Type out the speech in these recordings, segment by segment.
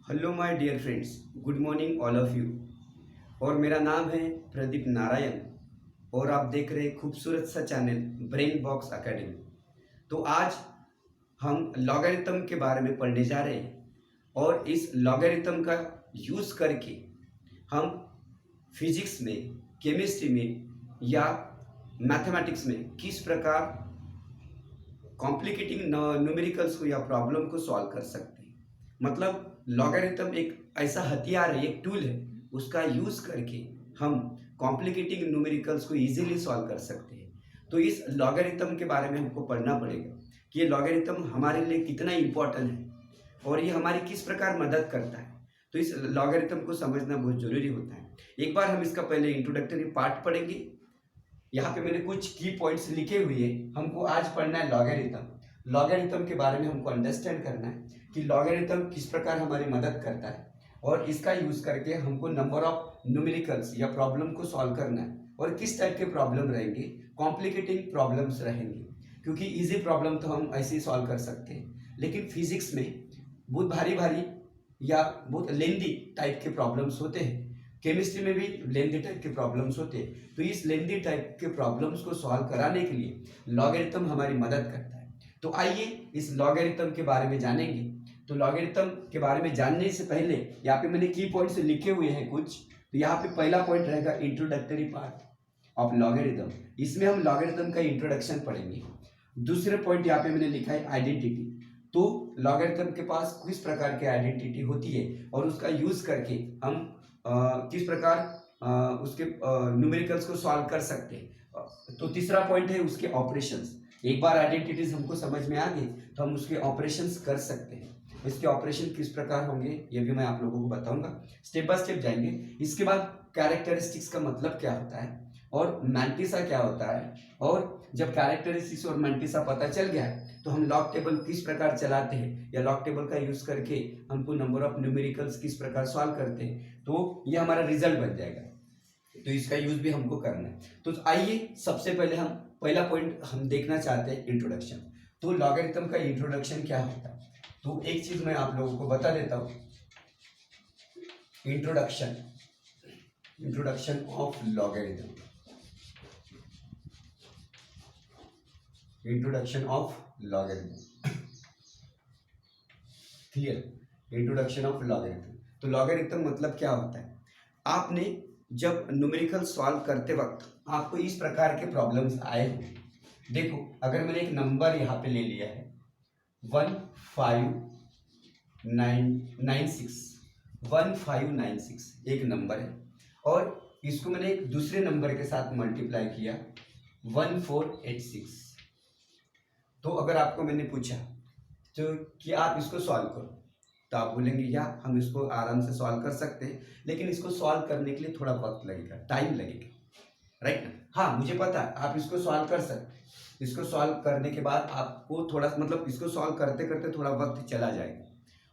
Hello my dear friends, good morning all of you. और मेरा नाम है प्रदीप नारायण और आप देख रहे हैं खूबसूरत सा चैनल ब्रेन बॉक्स एकेडमी। तो आज हम लॉगरिथम के बारे में पढ़ने जा रहे हैं और इस लॉगरिथम का यूज़ करके हम फिजिक्स में, केमिस्ट्री में या मैथमेटिक्स में किस प्रकार कॉम्प्लिकेटिंग न्यूमेरिकल्स को या प्रॉब्लम को सॉल्व कर सकते हैं। मतलब लॉगरिथम एक ऐसा हथियार है, एक टूल है, उसका यूज़ करके हम कॉम्प्लिकेटिंग न्यूमेरिकल्स को इजीली सॉल्व कर सकते हैं। तो इस लॉगरिथम के बारे में हमको पढ़ना पड़ेगा कि ये लॉगरिथम हमारे लिए कितना इम्पोर्टेंट है और ये हमारी किस प्रकार मदद करता है। तो इस लॉगरिथम को समझना बहुत ज़रूरी होता है। एक बार हम इसका पहले इंट्रोडक्टरी पार्ट पढ़ेंगे। यहाँ पे मैंने कुछ की पॉइंट्स लिखे हुए हैं। हमको आज पढ़ना है लॉगरिथम। लॉगरिथम के बारे में हमको अंडरस्टैंड करना है कि लॉगरिथम किस प्रकार हमारी मदद करता है और इसका यूज़ करके हमको नंबर ऑफ न्यूमेरिकल्स या प्रॉब्लम को सॉल्व करना है। और किस टाइप के प्रॉब्लम रहेंगे, कॉम्प्लिकेटिंग प्रॉब्लम्स रहेंगे, क्योंकि इजी प्रॉब्लम तो हम ऐसे ही सॉल्व कर सकते हैं, लेकिन फिजिक्स में बहुत भारी भारी या बहुत लेंदी टाइप के प्रॉब्लम्स होते हैं। केमिस्ट्री में भी लेंदी टाइप के प्रॉब्लम्स होते हैं। तो इस लेंदी टाइप के प्रॉब्लम्स को सॉल्व कराने के लिए लॉगरिथम हमारी मदद करता है। तो आइए इस लॉगरिथम के बारे में जानेंगे। तो लॉगरिथम के बारे में जानने से पहले यहाँ पे मैंने की पॉइंट्स लिखे हुए हैं कुछ। तो यहाँ पे पहला पॉइंट रहेगा इंट्रोडक्टरी पार्ट ऑफ लॉगरिथम। इसमें हम लॉगरिथम का इंट्रोडक्शन पढ़ेंगे। दूसरे पॉइंट यहाँ पे मैंने लिखा है आइडेंटिटी। तो लॉगरिथम के पास किस प्रकार की आइडेंटिटी होती है और उसका यूज करके हम किस प्रकार उसके न्यूमेरिकल्स को सॉल्व कर सकते हैं। तो तीसरा पॉइंट है उसके ऑपरेशंस। एक बार आइडेंटिटीज हमको समझ में आ गई तो हम उसके ऑपरेशंस कर सकते हैं। इसके ऑपरेशन किस प्रकार होंगे ये भी मैं आप लोगों को बताऊंगा। स्टेप बाय स्टेप जाएंगे। इसके बाद कैरेक्टरिस्टिक्स का मतलब क्या होता है और मैंटिसा क्या होता है, और जब कैरेक्टरिस्टिक्स और मैंटिसा पता चल गया है तो हम लॉग टेबल किस प्रकार चलाते हैं या लॉग टेबल का यूज करके हमको नंबर ऑफ न्यूमेरिकल्स किस प्रकार सॉल्व करते हैं, तो ये हमारा रिजल्ट बन जाएगा। तो इसका यूज भी हमको करना है। तो आइए सबसे पहले हम पहला पॉइंट हम देखना चाहते हैं इंट्रोडक्शन। तो लॉगरिथम का इंट्रोडक्शन क्या होता है, तो एक चीज मैं आप लोगों को बता देता हूं। Introduction, introduction of logarithm, introduction of logarithm. Clear? Introduction of logarithm. तो लॉगरिथम मतलब क्या होता है, आपने जब न्यूमेरिकल सॉल्व करते वक्त आपको इस प्रकार के प्रॉब्लम्स आए होंगे। देखो, अगर मैंने एक नंबर यहाँ पे ले लिया है 1596 एक नंबर है, और इसको मैंने एक दूसरे नंबर के साथ मल्टीप्लाई किया 1486। तो अगर आपको मैंने पूछा तो कि आप इसको सॉल्व करो, तो आप बोलेंगे या हम इसको आराम से सॉल्व कर सकते हैं, लेकिन इसको सॉल्व करने के लिए थोड़ा वक्त लगेगा, टाइम लगेगा, राइट ना। हाँ, मुझे पता है आप इसको सॉल्व कर सकते हैं। इसको सॉल्व करने के बाद आपको थोड़ा मतलब इसको सॉल्व करते करते थोड़ा वक्त चला जाएगा।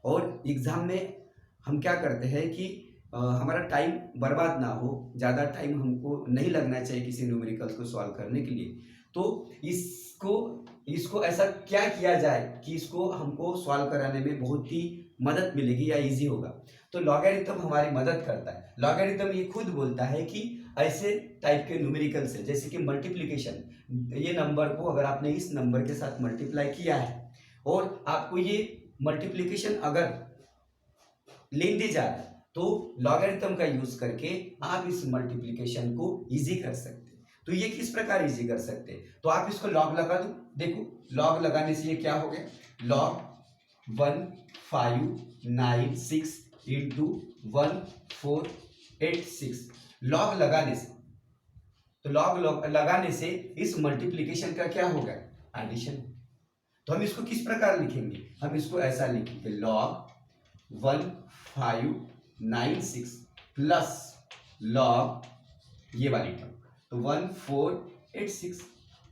और एग्जाम में हम क्या करते हैं कि हमारा टाइम बर्बाद ना हो, ज़्यादा टाइम हमको नहीं लगना चाहिए किसी न्यूमेरिकल्स को सॉल्व करने के लिए। तो इसको इसको ऐसा क्या किया जाए कि इसको हमको सॉल्व कराने में बहुत ही मदद मिलेगी या इजी होगा। तो लॉगरिथम हमारी मदद करता है। लॉगरिथम ये खुद बोलता है कि ऐसे टाइप के न्यूमेरिकल्स है, जैसे कि मल्टीप्लिकेशन। ये नंबर को अगर आपने इस नंबर के साथ मल्टीप्लाई किया है और आपको ये मल्टीप्लिकेशन अगर लेंदे जा रहा है, तो लॉगरिथम का यूज करके आप इस मल्टीप्लिकेशन को इजी कर सकते हैं। तो ये किस प्रकार इजी कर सकते हैं, तो आप इसको लॉग लगा दो। देखो, लॉग लगाने से ये क्या हो गया, लॉग 1596 इंटू 1486। लॉग लगाने से, तो लॉग लगाने से इस मल्टीप्लिकेशन का क्या होगा, एडिशन। तो हम इसको किस प्रकार लिखेंगे, हम इसको ऐसा लिखेंगे लॉग 1596 प्लस लॉग ये वाली टर्म, तो 1486।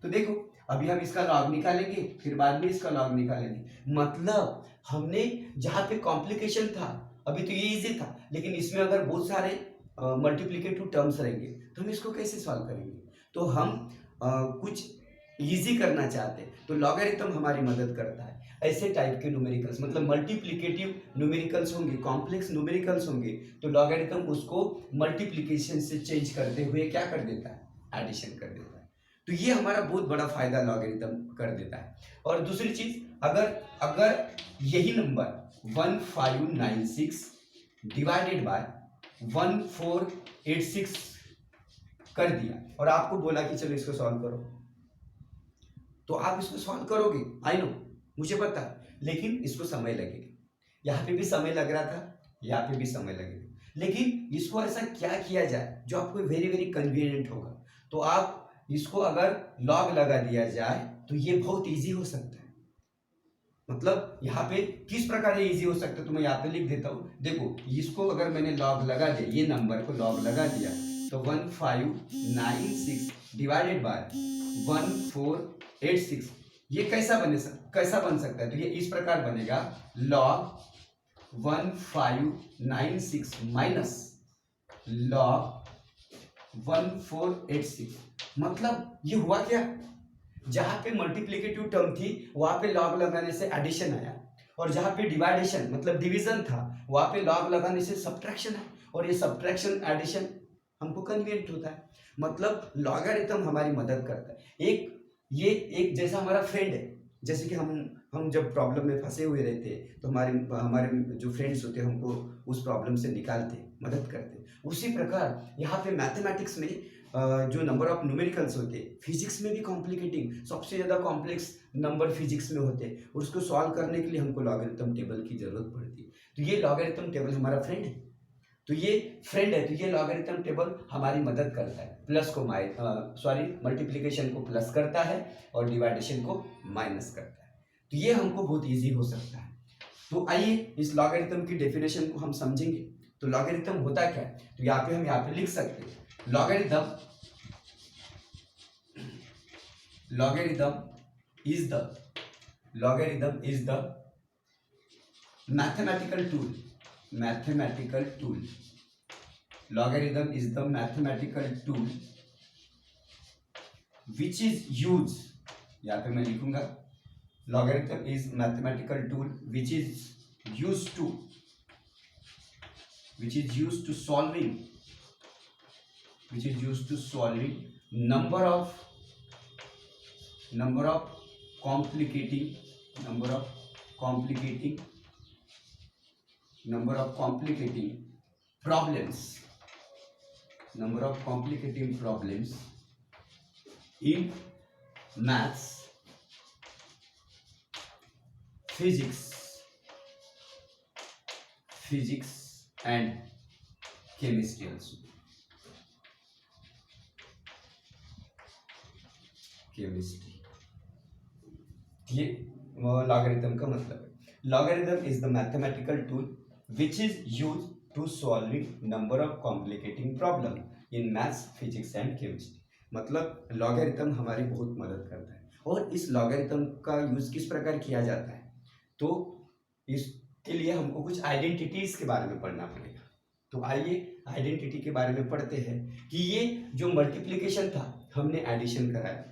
तो देखो, अभी हम इसका लॉग निकालेंगे, फिर बाद में इसका लॉग निकालेंगे। मतलब हमने जहाँ पे कॉम्प्लिकेशन था, अभी तो ये इजी था, लेकिन इसमें अगर बहुत सारे मल्टीप्लिकेटिव टर्म्स रहेंगे तो हम इसको कैसे सॉल्व करेंगे। तो हम कुछ इजी करना चाहते हैं तो लॉगरिथम हमारी मदद करता है। ऐसे टाइप के न्यूमेरिकल्स, मतलब मल्टीप्लिकेटिव न्यूमेरिकल्स होंगे, कॉम्प्लेक्स न्यूमेरिकल्स होंगे, तो लॉगरिथम उसको मल्टीप्लिकेशन से चेंज करते हुए क्या कर देता है, एडिशन कर देता है। तो ये हमारा बहुत बड़ा फायदा लॉगरिथम कर देता है। और दूसरी चीज, अगर अगर यही नंबर 1596 डिवाइडेड बाय 1486 कर दिया और आपको बोला कि चलो इसको सॉल्व करो, तो आप इसको सॉल्व करोगे, आई नो, मुझे पता है, लेकिन इसको समय लगेगा। यहाँ पे भी समय लग रहा था, यहाँ पे भी समय लगेगा, लेकिन इसको ऐसा क्या किया जाए जो आपको वेरी वेरी कन्वीनियंट होगा। तो आप इसको अगर लॉग लगा दिया जाए तो ये बहुत इजी हो सकता है। मतलब यहाँ पे किस प्रकार ये इजी हो सकता है, तो मैं यहाँ पे लिख देता हूँ। देखो, इसको अगर मैंने लॉग लगा दिया, ये नंबर को लॉग लगा दिया, तो 1596 डिवाइडेड बाय 1486, ये कैसा बन सकता है, तो ये इस प्रकार बनेगा, लॉग 1596 माइनस लॉग 1486। मतलब ये हुआ क्या, जहां पे मल्टीप्लिकेटिव टर्म थी वहां पे लॉग लगाने से एडिशन आया, और जहां पे डिवाइडेशन मतलब डिवीजन था वहां पे लॉग लगाने से सब्ट्रैक्शन है, और ये सब्ट्रैक्शन एडिशन हमको कन्वीनियंट होता है। मतलब लॉगरिथम हमारी मदद करता है। ये एक जैसा हमारा फ्रेंड है, जैसे कि हम जब प्रॉब्लम में फंसे हुए रहते तो हमारे जो फ्रेंड्स होते हैं हमको उस प्रॉब्लम से निकालते, मदद करते। उसी प्रकार यहाँ पे मैथमेटिक्स में जो नंबर ऑफ न्यूमेरिकल्स होते हैं, फिजिक्स में भी कॉम्प्लिकेटिंग, सबसे ज़्यादा कॉम्प्लेक्स नंबर फिजिक्स में होते हैं, उसको सॉल्व करने के लिए हमको लॉगरिथम टेबल की जरूरत पड़ती है। तो ये लॉगरिथम टेबल हमारा फ्रेंड है, तो ये लॉगरिथम टेबल हमारी मदद करता है, प्लस को मल्टीप्लिकेशन को प्लस करता है और डिवाइडेशन को माइनस करता है। तो ये हमको बहुत इजी हो सकता है। तो आइए इस लॉगरिथम की डेफिनेशन को हम समझेंगे। तो लॉगरिथम होता क्या है, तो हम यहाँ पे लिख सकते हैं, logarithm is the mathematical tool. Logarithm is the mathematical tool which is used, यहाँ पे मैं लिखूंगा, logarithm is mathematical tool which is used to solving number of complicating problems in maths, physics and chemistry also. ये logarithm का मतलब है। Logarithm is the mathematical tool which is use to solving number of complicating problem in maths, physics and chemistry. मतलब logarithm हमारी बहुत मदद करता है। और इस लॉगरिथम का यूज किस प्रकार किया जाता है, तो इसके लिए हमको कुछ आइडेंटिटीज के बारे में पढ़ना पड़ेगा। तो आइए आइडेंटिटी के बारे में पढ़ते हैं कि ये जो मल्टीप्लिकेशन था हमने एडिशन कराया,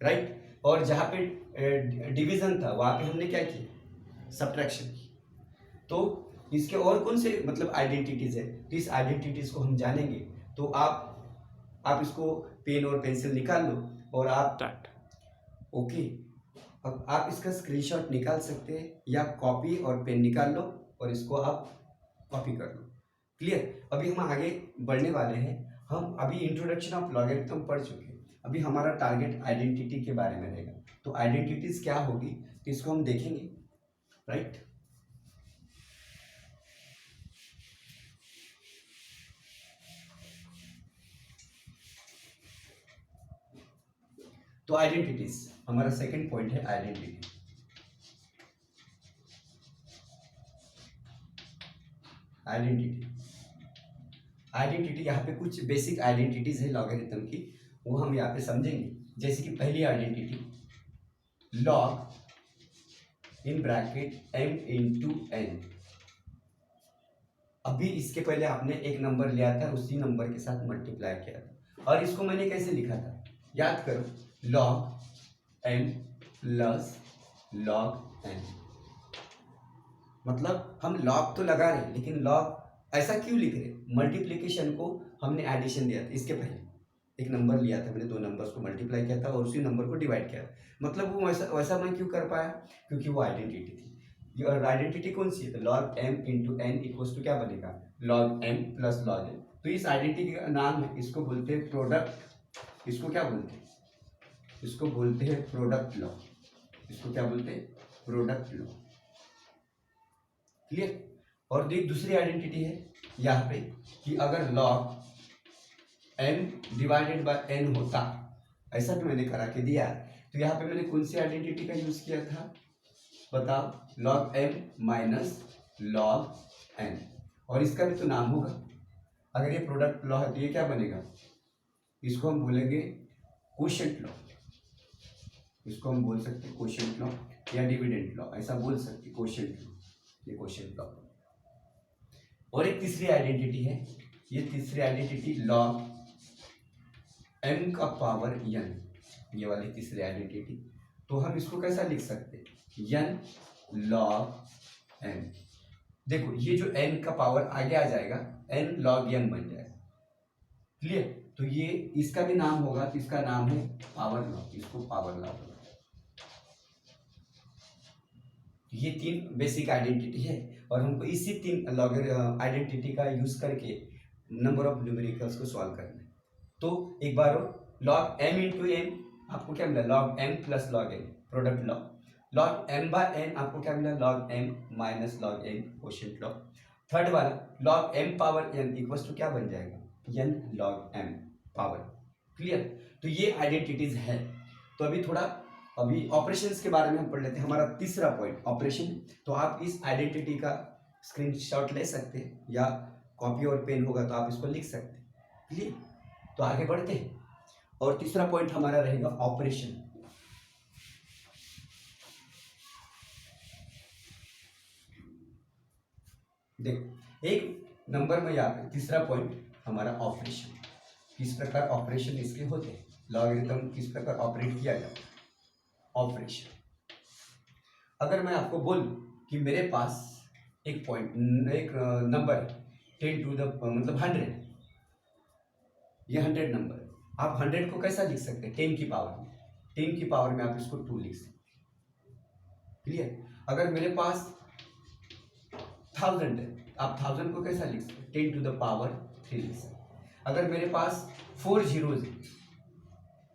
राइट, और जहाँ पे डिवीजन था वहाँ पे हमने क्या किया, सब्ट्रैक्शन की। तो इसके और कौन से मतलब आइडेंटिटीज है, तो इस आइडेंटिटीज को हम जानेंगे। तो आप इसको पेन और पेंसिल निकाल लो और आप ओके, अब आप इसका स्क्रीनशॉट निकाल सकते हैं या कॉपी और पेन निकाल लो और इसको आप कॉपी कर लो। क्लियर। अभी हम आगे बढ़ने वाले हैं। हम अभी इंट्रोडक्शन ऑफ लॉगरिथम पढ़ चुके हैं। अभी हमारा टारगेट आइडेंटिटी के बारे में रहेगा। तो आइडेंटिटीज क्या होगी तो इसको हम देखेंगे, राइट। तो आइडेंटिटीज हमारा सेकंड पॉइंट है, आइडेंटिटी। आइडेंटिटी यहाँ पे कुछ बेसिक आइडेंटिटीज है लॉगरिथम की, वो हम यहाँ पे समझेंगे। जैसे कि पहली identity, log in bracket m into n। अभी इसके पहले आपने एक नंबर लिया था, उसी नंबर के साथ मल्टीप्लाई किया था, और इसको मैंने कैसे लिखा था याद करो, log m plus log n। मतलब हम log तो लगा रहे हैं, लेकिन log ऐसा क्यों लिख रहे? मल्टीप्लिकेशन को हमने एडिशन दिया था, इसके पहले एक नंबर लिया था मैंने, दो नंबर्स को मल्टीप्लाई किया था और उसी नंबर को डिवाइड किया। मतलब वो वैसा वैसा मैं क्यों कर पाया? क्योंकि वो आइडेंटिटी थी। और आइडेंटिटी कौन सी है? तो log m into n equals to क्या बनेगा? log m plus log n। तो इस आइडेंटिटी का नाम है, इसको बोलते हैं प्रोडक्ट। इसको क्या बोलते हैं? इसको बोलते हैं प्रोडक्ट लॉ। इसको क्या बोलते हैं? Product law. क्लियर? और देख दूसरी आइडेंटिटी है यहाँ पे कि अगर log m divided by n होता, ऐसा भी मैंने करा के दिया, तो यहाँ पे मैंने कौन सी आइडेंटिटी का यूज किया था? बताओ, log m minus log n। और इसका भी तो नाम होगा। अगर ये प्रोडक्ट लॉ है तो ये क्या बनेगा? इसको हम बोलेंगे क्वोशिएंट लॉ। इसको हम बोल सकते हैं क्वोशिएंट लॉ या डिविडेंड लॉ, ऐसा बोल सकते हैं। क्वोशिएंट लॉ, ये क्वोशिएंट लॉ। और एक तीसरी आइडेंटिटी है, ये तीसरी आइडेंटिटी log m का पावर n, ये वाली तीसरी आइडेंटिटी। तो हम इसको कैसा लिख सकते हैं? n log m। देखो ये जो n का पावर आगे आ जाएगा, n log m बन जाएगा। क्लियर? तो ये इसका भी नाम होगा, तो इसका नाम है पावर लॉ। इसको पावर लॉ बोला। ये तीन बेसिक आइडेंटिटी है और हमको इसी तीन आइडेंटिटी का यूज करके नंबर ऑफ न्यूमेरिकल्स को सॉल्व करना है। तो एक बार log m इंटू एन आपको क्या मिला? log m plus log n, product law. log m by n आपको क्या मिला? log m minus log n, quotient law. Third वाला log m power n equals to क्या बन जाएगा? n log m power. Clear? तो ये आइडेंटिटीज है। तो अभी ऑपरेशंस के बारे में हम पढ़ लेते हैं। हमारा तीसरा पॉइंट ऑपरेशन। तो आप इस आइडेंटिटी का स्क्रीनशॉट ले सकते हैं या कॉपी और पेन होगा तो आप इसको लिख सकते हैं। क्लियर? तो आगे बढ़ते हैं और तीसरा पॉइंट हमारा रहेगा ऑपरेशन। देखो एक नंबर में यहाँ पे तीसरा पॉइंट हमारा ऑपरेशन, किस प्रकार ऑपरेशन इसके होते हैं, लॉगरिथम किस प्रकार ऑपरेट किया जाता है। ऑपरेशन, अगर मैं आपको बोलूं कि मेरे पास एक नंबर 10 टू द मतलब 100, ये 100 नंबर है। आप 100 को कैसा लिख सकते हैं? 10 की पावर में। 10 की पावर में आप इसको 2 लिख सकते हैं। क्लियर? अगर मेरे पास 1000 है, आप 1000 को कैसा लिख सकते हैं? 10 टू द पावर 3 लिख सकते हैं। अगर मेरे पास 4 जीरोज है,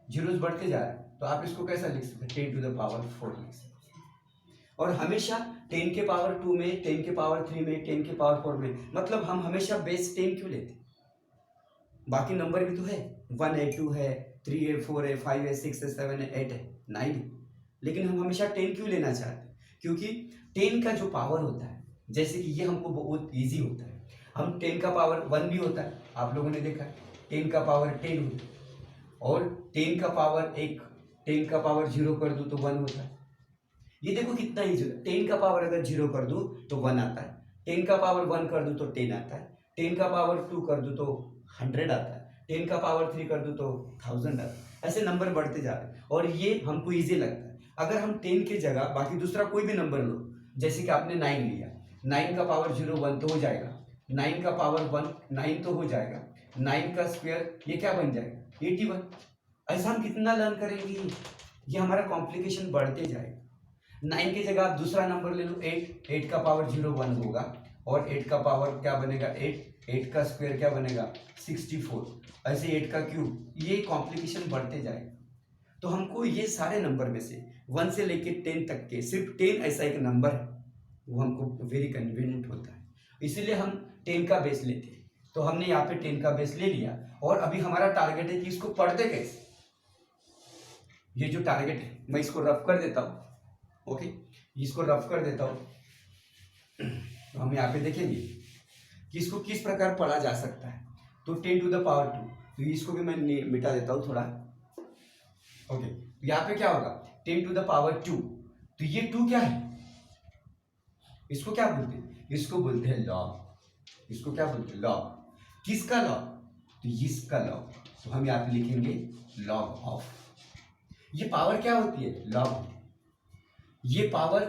जीरोज बढ़ते जा रहे हैं, तो आप इसको कैसा लिख सकते हैं? 10 टू द पावर 4 लिख सकते हैं। और हमेशा 10 के पावर 2 में, 10 के पावर 3 में, 10 के पावर 4 में, मतलब हम हमेशा बेस 10 क्यों लेते? बाकी नंबर भी तो है, 1 है, 2 है, 3 है, 4 है, 5 है, 6 है, 7 है, 8 है, 9 है, लेकिन हम हमेशा 10 क्यों लेना चाहते हैं? क्योंकि 10 का जो पावर होता है, जैसे कि ये हमको बहुत ईजी होता है। हम 10 का पावर 1 भी होता है, आप लोगों ने देखा है 10 का पावर 10 होता है, और 10 का पावर 1, 10 का पावर 0 कर दूं तो 1 होता है। ये देखो कितना ईजी है। 10 का पावर अगर 0 कर दूं तो 1 आता है, 10 का पावर 1 कर दूं तो 10 आता है, 10 का पावर 2 कर दूं तो 100 आता है, 10 का पावर 3 कर दूं तो 1000 आता है। ऐसे नंबर बढ़ते जा रहे हैं और ये हमको ईजी लगता है। अगर हम 10 की जगह बाकी दूसरा कोई भी नंबर लो, जैसे कि आपने 9 लिया, 9 का पावर 0 1 तो हो जाएगा, 9 का पावर 1 9 तो हो जाएगा, 9 का स्क्वायर ये क्या बन जाएगा? 81। ऐसा हम कितना लर्न करेंगे? ये हमारा कॉम्प्लिकेशन बढ़ते जाएगा। 9 की जगह आप दूसरा नंबर ले लो, 8, 8 का पावर 0 1 होगा, और 8 का पावर क्या बनेगा? 8, 8 का स्क्वायर क्या बनेगा? 64, ऐसे 8 का क्यूब, ये कॉम्प्लिकेशन बढ़ते जाएगा। तो हमको ये सारे नंबर में से 1 से लेके 10 तक के, सिर्फ 10 ऐसा एक नंबर है, वो हमको वेरी कन्वीनियंट होता है, इसीलिए हम 10 का बेस लेते हैं। तो हमने यहाँ पे 10 का बेस ले लिया और अभी हमारा टारगेट है कि इसको पढ़ते कैसे। ये जो टारगेट है मैं इसको रफ कर देता हूँ। ओके, इसको रफ कर देता हूँ। तो हम यहाँ पे देखेंगे कि इसको किस प्रकार पढ़ा जा सकता है। तो 10 टू द पावर 2, तो इसको भी मैं मिटा देता हूँ थोड़ा। ओके, तो यहाँ पे क्या होगा? 10 टू द पावर 2, तो ये 2 क्या है? इसको क्या बोलते हैं? इसको बोलते हैं लॉग। इसको क्या बोलते हैं? लॉग। किसका लॉग? तो इसका लॉग। तो हम यहाँ पे लिखेंगे लॉग ऑफ। ये पावर क्या होती है? लॉग। ये पावर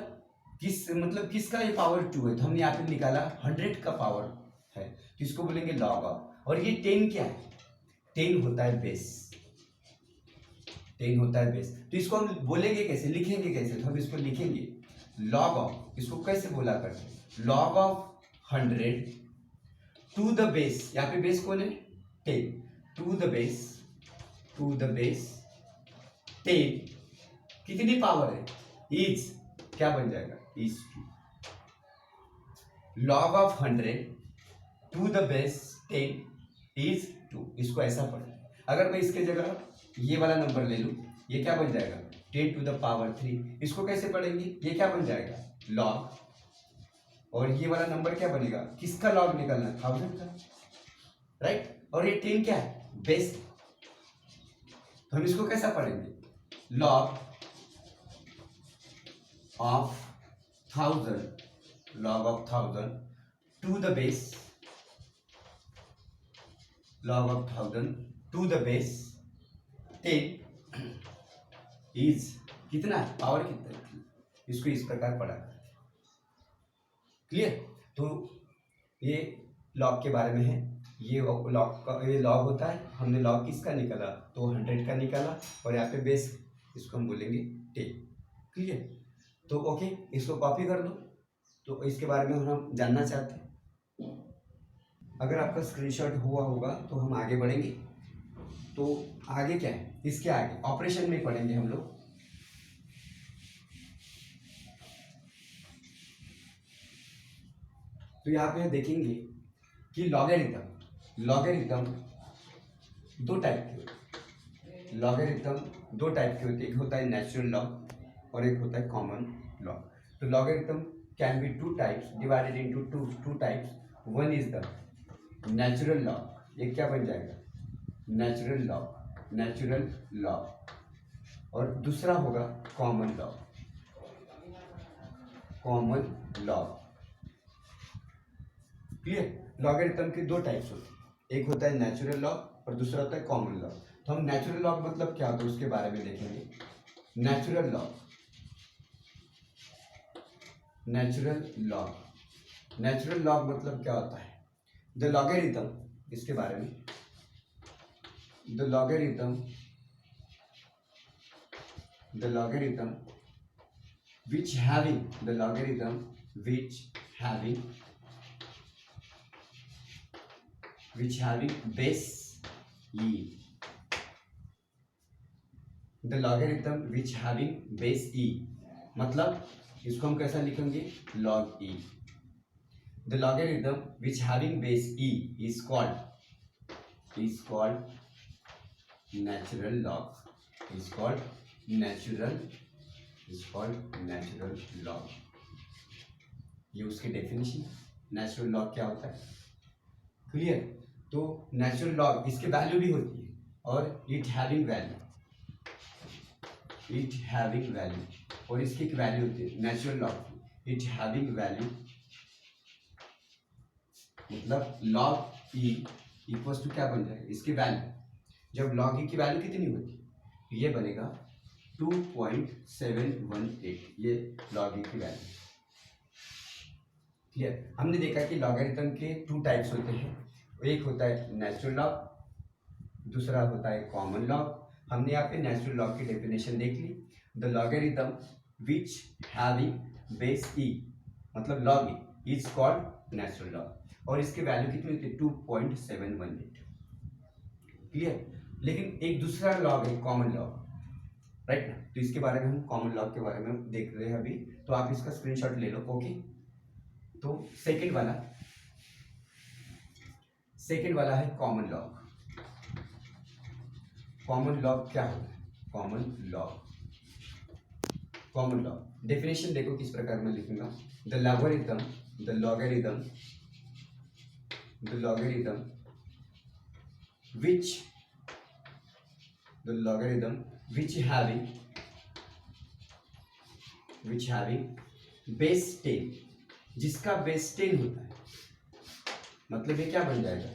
किसका ये पावर 2 है, तो हमने यहाँ पे निकाला 100 का पावर है, तो इसको बोलेंगे लॉग ऑफ। और ये 10 क्या है? 10 होता है बेस। 10 होता है बेस। तो इसको हम बोलेंगे कैसे, लिखेंगे कैसे? तो हम इसको लिखेंगे लॉग ऑफ, इसको कैसे बोला करते हैं? Log of 100 to the base, यहाँ पे बेस कौन है? 10, टू द बेस 10 कितनी पावर है? इज, क्या बन जाएगा? Is 2। Log of 100 to the base 10 is 2। इसको ऐसा पढ़े। अगर मैं इसके जगह ये वाला नंबर ले लूं, ये क्या बन जाएगा? 10 टू द पावर 3। इसको कैसे पढ़ेंगे? ये क्या बन जाएगा? लॉग। और ये वाला नंबर क्या बनेगा? किसका लॉग निकालना? 1000 का, राइट। और ये 10 क्या है? बेस। तो हम इसको कैसा पढ़ेंगे? Log of 1000 to the base, log of 1000 to the base 10 is कितना है? पावर कितना है? इसको इस प्रकार पढ़ा करते हैं। क्लियर? तो ये लॉग के बारे में है। ये लॉग होता है। हमने लॉग किसका निकाला? तो 100 का निकाला, और यहाँ पे बेस, इसको हम बोलेंगे 10। क्लियर? तो ओके, इसको कॉपी कर लो। तो इसके बारे में हम जानना चाहते हैं। अगर आपका स्क्रीनशॉट हुआ होगा तो हम आगे बढ़ेंगे। तो आगे क्या है? इसके आगे ऑपरेशन में पढ़ेंगे हम लोग। तो यहाँ पे देखेंगे कि लॉगरिथम दो टाइप के होते हैं। लॉगरिथम दो टाइप के होते हैं, एक होता है नेचुरल लॉग और एक होता है कॉमन लॉग। तो logarithm can be two types, divided into two types. One is the natural log, ये क्या बन जाएगा? Natural log. और दूसरा होगा कॉमन लॉग। क्लियर? लॉगरिथम के दो टाइप्स होते हैं, एक होता है नेचुरल लॉग और दूसरा होता है कॉमन लॉग। तो हम नेचुरल लॉग मतलब क्या होता है उसके बारे में देखेंगे। नेचुरल लॉग मतलब क्या होता है? द लॉगरिथम, इसके बारे में, the logarithm which having base e, the logarithm which having base e, मतलब इसको हम कैसा लिखेंगे? log e। The logarithm which having base e is called natural log, ये उसकी डेफिनेशन। नेचुरल लॉग क्या होता है? क्लियर? तो नेचुरल लॉग, इसकी वैल्यू भी होती है, और इट हैविंग वैल्यू, और इसकी एक वैल्यू होती है नेचुरल लॉग की, इट हैविंग वैल्यू, मतलब log e इक्वल्स टू क्या बन जाएगा? इसकी वैल्यू, जब log e की वैल्यू कितनी होती है? ये बनेगा 2.718, ये log e की वैल्यू। क्लियर? हमने देखा कि लॉगरिथम के टू टाइप्स होते हैं, एक होता है नेचुरल लॉग, दूसरा होता है कॉमन लॉग। हमने यहाँ पे नेचुरल लॉग की डेफिनेशन देख ली। The logarithm which having base e, मतलब log e is called natural log, और इसकी वैल्यू कितनी होती है? 2.718। क्लियर? लेकिन एक दूसरा लॉग है कॉमन लॉग, राइट ना? तो इसके बारे में हम कॉमन लॉग के बारे में देख रहे हैं अभी, तो आप इसका स्क्रीनशॉट ले लो। ओके, तो सेकंड वाला है कॉमन लॉग। कॉमन लॉग क्या होता है? कॉमन लॉग डेफिनेशन देखो किस प्रकार में लिखूंगा। The logarithm which having base 10, जिसका बेस 10 होता है, मतलब ये क्या बन जाएगा?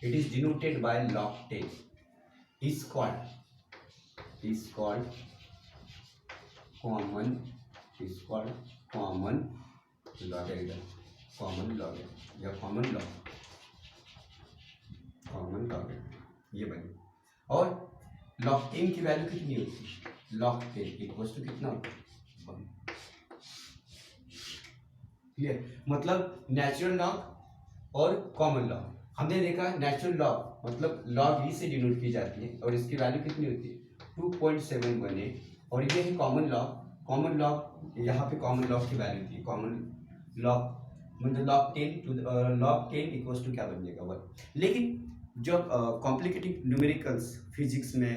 It is denoted by log 10 is is called common logarithm, common logarithm या common log ये बनी। और log 10 की वैल्यू कितनी होती है? log 10 इक्वल्स टू कितना होता है? 1। क्लियर? मतलब नेचुरल लॉग और कॉमन लॉग हमने देखा। नेचुरल लॉग मतलब log e से डिनोट की जाती है और इसकी वैल्यू कितनी होती है? 2.718। और ये है कॉमन लॉग यहाँ पे कॉमन लॉग की वैल्यू थी। कॉमन लॉग मतलब log 10 इक्वल्स टू क्या बन जाएगा? 1। लेकिन जब कॉम्प्लिकेटेड न्यूमेरिकल्स फिजिक्स में,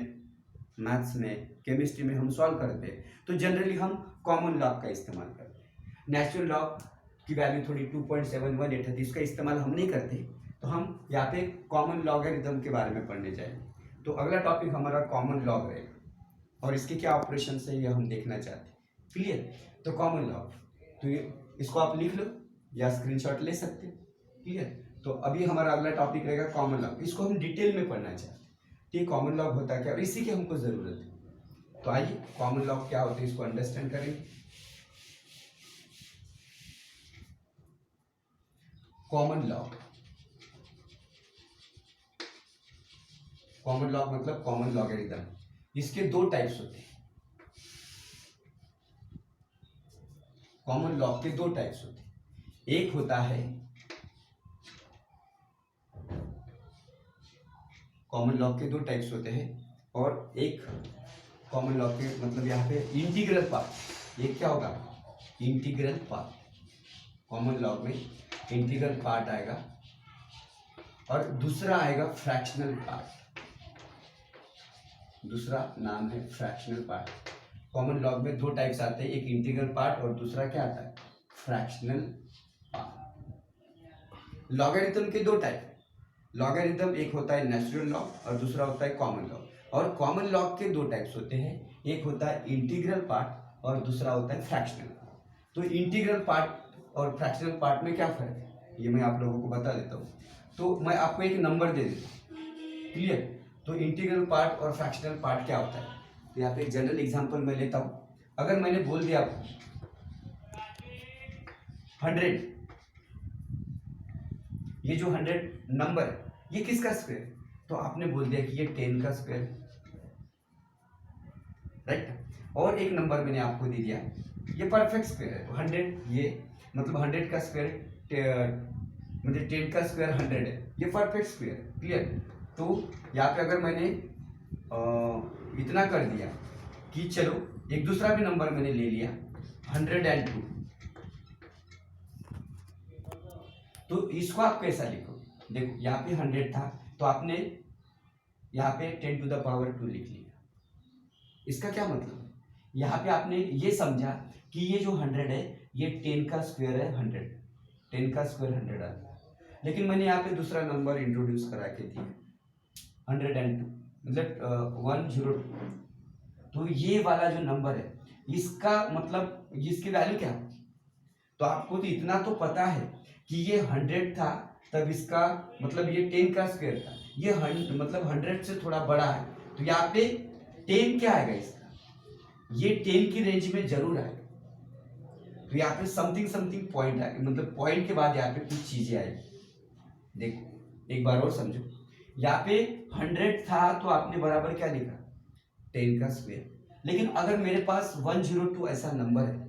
मैथ्स में, केमिस्ट्री में हम सॉल्व करते हैं तो जनरली हम कॉमन लॉग का इस्तेमाल करते हैं। नेचुरल लॉग की वैल्यू थोड़ी 2.718 है, इसका इस्तेमाल हम नहीं करते। तो हम यहाँ पे कॉमन लॉगरिथम के बारे में पढ़ने जाएंगे। तो अगला टॉपिक हमारा कॉमन लॉग रहेगा और इसके क्या ऑपरेशन है ये हम देखना चाहते हैं। क्लियर? तो कॉमन लॉग, तो ये इसको आप लिख लो या स्क्रीनशॉट ले सकते हैं। क्लियर? तो अभी हमारा अगला टॉपिक रहेगा कॉमन लॉग। इसको हम डिटेल में पढ़ना चाहते हैं कि कॉमन लॉग होता है क्या और इसी की हमको ज़रूरत है। तो आइए कॉमन लॉग क्या होते हैं इसको अंडरस्टैंड करेंगे। कॉमन लॉग मतलब कॉमन लॉगरिथम। इसके दो टाइप्स होते हैं। कॉमन लॉग के दो टाइप्स होते हैं। एक होता है कॉमन लॉग के दो टाइप्स होते हैं और एक कॉमन लॉग के मतलब यहाँ पे इंटीग्रल पार्ट। ये क्या होगा? Integral part. कॉमन लॉग में इंटीग्रल पार्ट आएगा और दूसरा आएगा फ्रैक्शनल पार्ट। दूसरा नाम है फ्रैक्शनल पार्ट। कॉमन लॉग में दो टाइप्स आते हैं, एक इंटीग्रल पार्ट और दूसरा क्या आता है? Fractional part. लॉगरिथम के दो टाइप। लॉगरिथम एक होता है नेचुरल लॉग और दूसरा होता है कॉमन लॉग। और कॉमन लॉग के दो टाइप्स होते हैं, एक होता है इंटीग्रल पार्ट और दूसरा होता है फ्रैक्शनल पार्ट। तो इंटीग्रल पार्ट और फ्रैक्शनल पार्ट में क्या फर्क है ये मैं आप लोगों को बता देता हूँ। तो मैं आपको एक नंबर दे देता हूँ। क्लियर? तो इंटीग्रल पार्ट और फ्रैक्शनल पार्ट क्या होता है? तो यहाँ पे एक जनरल एग्जांपल मैं लेता हूँ। अगर मैंने बोल दिया आपको 100, ये जो 100 नंबर है ये किसका स्क्वायर? तो आपने बोल दिया कि ये 10 का स्क्वायर, राइट? और एक नंबर मैंने आपको दे दिया ये परफेक्ट स्क्वायर है। तो 100 ये मतलब 100 का स्क्वायर मतलब 10 का स्क्वायर 100 है, ये परफेक्ट स्क्वायर है। क्लियर? तो यहाँ पे अगर मैंने इतना कर दिया कि चलो एक दूसरा भी नंबर मैंने ले लिया 102, तो इसको आप कैसा लिखो? देखो यहाँ पे 100 था तो आपने यहाँ पे 10 टू द पावर 2 लिख लिया। इसका क्या मतलब है? यहाँ पे आपने ये समझा कि ये जो 100 है ये 10 का स्क्वायर है 100, 10 का स्क्वायर 100 आता है। लेकिन मैंने यहाँ पे दूसरा नंबर इंट्रोड्यूस करा के दिया 102 मतलब 102। तो ये वाला जो नंबर है इसका मतलब इसकी वैल्यू क्या? तो आपको तो इतना तो पता है कि ये 100 था तब इसका मतलब ये 10 का स्क्वायर था, ये मतलब 100 से थोड़ा बड़ा है। तो यहाँ पे 10 क्या आएगा इसका? ये 10 की रेंज में जरूर आएगा। तो यहाँ पे समथिंग पॉइंट आएगा, मतलब पॉइंट के बाद यहाँ पे कुछ चीजें आएगी। देखो एक बार और समझो, यहाँ पे 100 था तो आपने बराबर क्या लिखा? 10 का स्क्वायर। लेकिन अगर मेरे पास 102 ऐसा नंबर है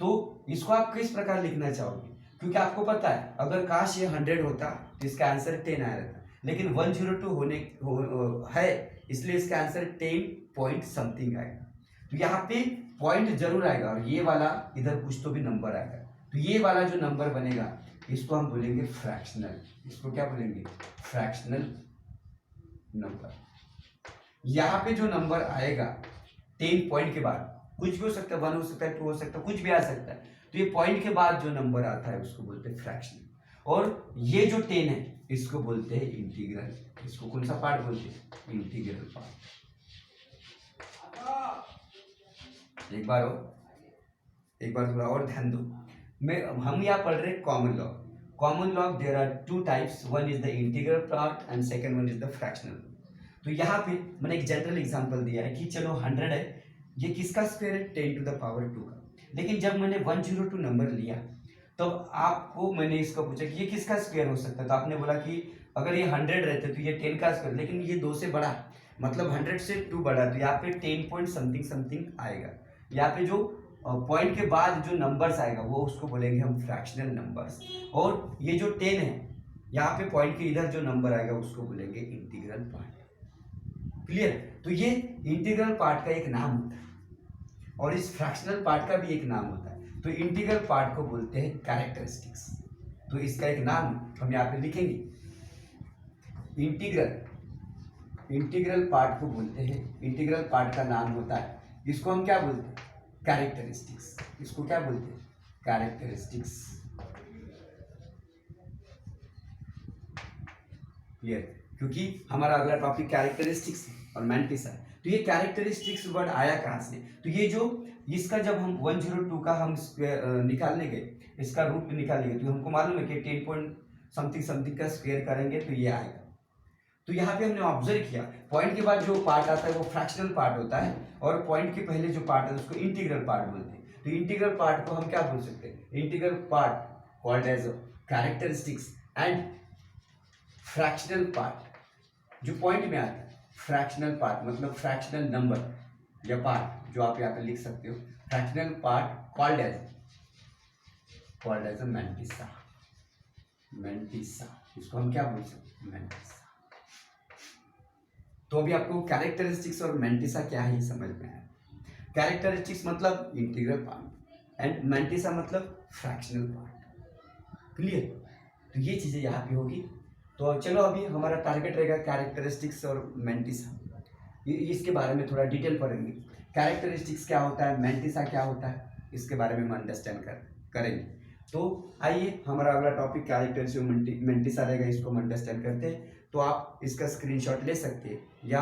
तो इसको आप किस प्रकार लिखना चाहोगे? क्योंकि आपको पता है अगर काश ये 100 होता तो इसका आंसर 10 आया रहता, लेकिन 102 है इसलिए इसका आंसर 10 पॉइंट समथिंग आएगा। तो यहाँ पे पॉइंट जरूर आएगा और ये वाला इधर कुछ तो भी नंबर आएगा। तो ये वाला जो नंबर बनेगा इसको हम बोलेंगे फ्रैक्शनल। इसको क्या बोलेंगे? Fractional number. यहाँ पे जो नंबर आएगा 10 पॉइंट के बाद, कुछ भी हो सकता है, 1 हो सकता है, 2 हो सकता है, कुछ भी आ सकता है। तो ये पॉइंट के बाद जो नंबर आता है उसको बोलते हैं फ्रैक्शनल। और ये जो 10 है इसको बोलते हैं इंटीग्रल। इसको कौन सा पार्ट बोलते हैं? Integral part. एक बार थोड़ा और ध्यान दो। हम यहाँ पढ़ रहे common log. Common log there are 2 types, one is the integral part and second one is the fractional. तो यहाँ पे मैंने एक जनरल एग्जांपल दिया है कि चलो 100 है, ये किसका स्क्वायर है, 10 टू द पावर 2 का। लेकिन जब मैंने 102 नंबर लिया तो आपको मैंने इसको पूछा कि ये किसका स्क्वायर हो सकता है, तो आपने बोला कि अगर ये 100 रहते तो ये 10 का स्क्वायर, लेकिन ये 2 से बड़ा है, मतलब 100 से 2 बड़ा है, तो यहाँ पे 10 पॉइंट समथिंग समथिंग आएगा। यहाँ पे जो पॉइंट के बाद जो नंबर्स आएगा वो उसको बोलेंगे हम फ्रैक्शनल नंबर्स, और ये जो 10 है यहाँ पे पॉइंट के इधर जो नंबर आएगा उसको बोलेंगे इंटीग्रल पार्ट। क्लियर? तो ये इंटीग्रल पार्ट का एक नाम होता है और इस फ्रैक्शनल पार्ट का भी एक नाम होता है। तो इंटीग्रल पार्ट को बोलते हैं कैरेक्टरिस्टिक्स। तो इसका एक नाम हम यहाँ पे लिखेंगे, इंटीग्रल पार्ट को बोलते हैं, इंटीग्रल पार्ट का नाम होता है, इसको हम क्या बोलते हैं, कैरेक्टरिस्टिक्स। इसको क्या बोलते हैं, कैरेक्टरिस्टिक्स। क्लियर? क्योंकि हमारा अगला टॉपिक कैरेक्टरिस्टिक्स और मैंटिसा है। तो ये कैरेक्टरिस्टिक्स वर्ड आया कहाँ से, तो ये जो इसका जब हम 102 का हम निकालने गए, इसका रूट निकालेंगे तो हमको मालूम है कि 10 पॉइंट समथिंग समथिंग का स्क्वायर करेंगे तो ये आएगा। तो यहाँ पे हमने ऑब्जर्व किया पॉइंट के बाद जो पार्ट आता है वो फ्रैक्शनल पार्ट होता है, और पॉइंट के पहले जो पार्ट है उसको इंटीग्रल पार्ट बोलते हैं। तो इंटीग्रल पार्ट को हम क्या बोल सकते हैं, integral part called as characteristics and fractional part जो पॉइंट में आता है, फ्रैक्शनल पार्ट मतलब फ्रैक्शनल नंबर या पार्ट जो आप यहाँ पे लिख सकते हो, fractional part called as mantissa. इसको हम क्या बोल सकते हैं, मैंटिसा। तो अभी आपको कैरेक्टरिस्टिक्स और मैंटिसा क्या है ये समझ में आया। कैरेक्टरिस्टिक्स मतलब इंटीग्रल पार्ट एंड मैंटिसा मतलब फ्रैक्शनल पार्ट। क्लियर? तो ये चीज़ें यहाँ पे होगी। तो चलो अभी हमारा टारगेट रहेगा कैरेक्टरिस्टिक्स और मैंटिसा, इसके बारे में थोड़ा डिटेल पढ़ेंगे। कैरेक्टरिस्टिक्स क्या होता है, मैंटिसा क्या होता है, इसके बारे में हम अंडरस्टैंड करेंगे। तो आइए हमारा अगला टॉपिक कैरेक्टरिस्टिक्स मैंटिसा रहेगा, इसको हम अंडरस्टैंड करते हैं। तो आप इसका स्क्रीनशॉट ले सकते हैं या